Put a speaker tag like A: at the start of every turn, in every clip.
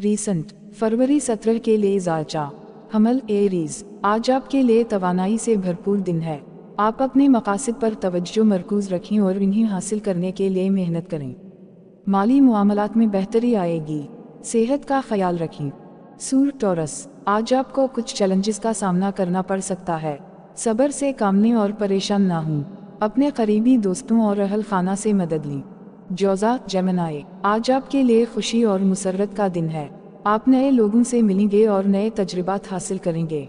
A: Recent فروری 17 کے لیے ذائچہ حمل ایریز، آج آپ کے لیے توانائی سے بھرپور دن ہے۔ آپ اپنے مقاصد پر توجہ مرکوز رکھیں اور انہیں حاصل کرنے کے لیے محنت کریں۔ مالی معاملات میں بہتری آئے گی، صحت کا خیال رکھیں۔ سور ٹورس، آج آپ کو کچھ چیلنجز کا سامنا کرنا پڑ سکتا ہے، صبر سے کام لیں اور پریشان نہ ہوں۔ اپنے قریبی دوستوں اور اہل خانہ سے مدد لیں۔ جوزا جیمنائی، آج آپ کے لیے خوشی اور مسرت کا دن ہے۔ آپ نئے لوگوں سے ملیں گے اور نئے تجربات حاصل کریں گے۔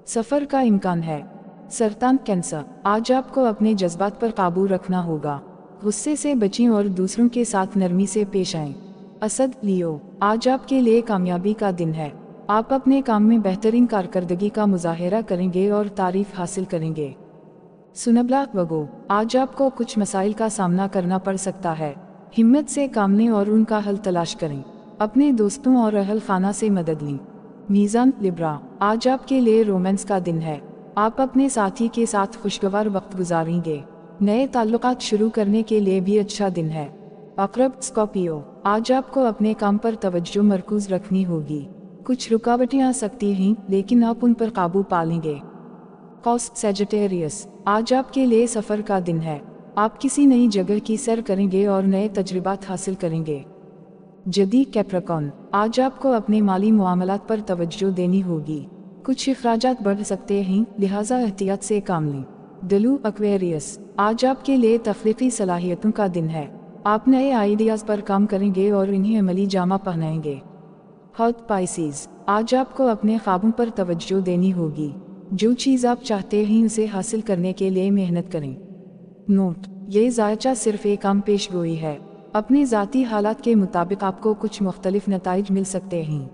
A: سفر کا امکان ہے۔ سرطان کینسر، آج آپ کو اپنے جذبات پر قابو رکھنا ہوگا، غصے سے بچیں اور دوسروں کے ساتھ نرمی سے پیش آئیں۔ اسد لیو، آج آپ کے لیے کامیابی کا دن ہے۔ آپ اپنے کام میں بہترین کارکردگی کا مظاہرہ کریں گے اور تعریف حاصل کریں گے۔ سنبلا وگو، آج آپ کو کچھ مسائل کا سامنا کرنا پڑ سکتا ہے، ہمت سے کام لیں اور ان کا حل تلاش کریں۔ اپنے دوستوں اور اہل خانہ سے مدد لیں۔ میزان لبرا، آج آپ کے لیے رومانس کا دن ہے۔ آپ اپنے ساتھی کے ساتھ خوشگوار وقت گزاریں گے۔ نئے تعلقات شروع کرنے کے لیے بھی اچھا دن ہے۔ عقرب اسکارپیو، آج آپ کو اپنے کام پر توجہ مرکوز رکھنی ہوگی، کچھ رکاوٹیں آ سکتی ہیں لیکن آپ ان پر قابو پا لیں گے۔ قوس سیجیٹیریس، آج آپ کے لیے سفر کا دن ہے۔ آپ کسی نئی جگہ کی سیر کریں گے اور نئے تجربات حاصل کریں گے۔ جدی کیپریکون، آج آپ کو اپنے مالی معاملات پر توجہ دینی ہوگی، کچھ اخراجات بڑھ سکتے ہیں لہٰذا احتیاط سے کام لیں۔ ڈلو ایکویریس، آج آپ کے لیے تخلیقی صلاحیتوں کا دن ہے۔ آپ نئے آئیڈیاز پر کام کریں گے اور انہیں عملی جامہ پہنائیں گے۔ ہاٹ پائسیز، آج آپ کو اپنے خوابوں پر توجہ دینی ہوگی، جو چیز آپ چاہتے ہیں اسے حاصل کرنے کے لیے محنت کریں۔ نوٹ: یہ ذائچہ صرف ایک عام پیش گوئی ہے، اپنے ذاتی حالات کے مطابق آپ کو کچھ مختلف نتائج مل سکتے ہیں۔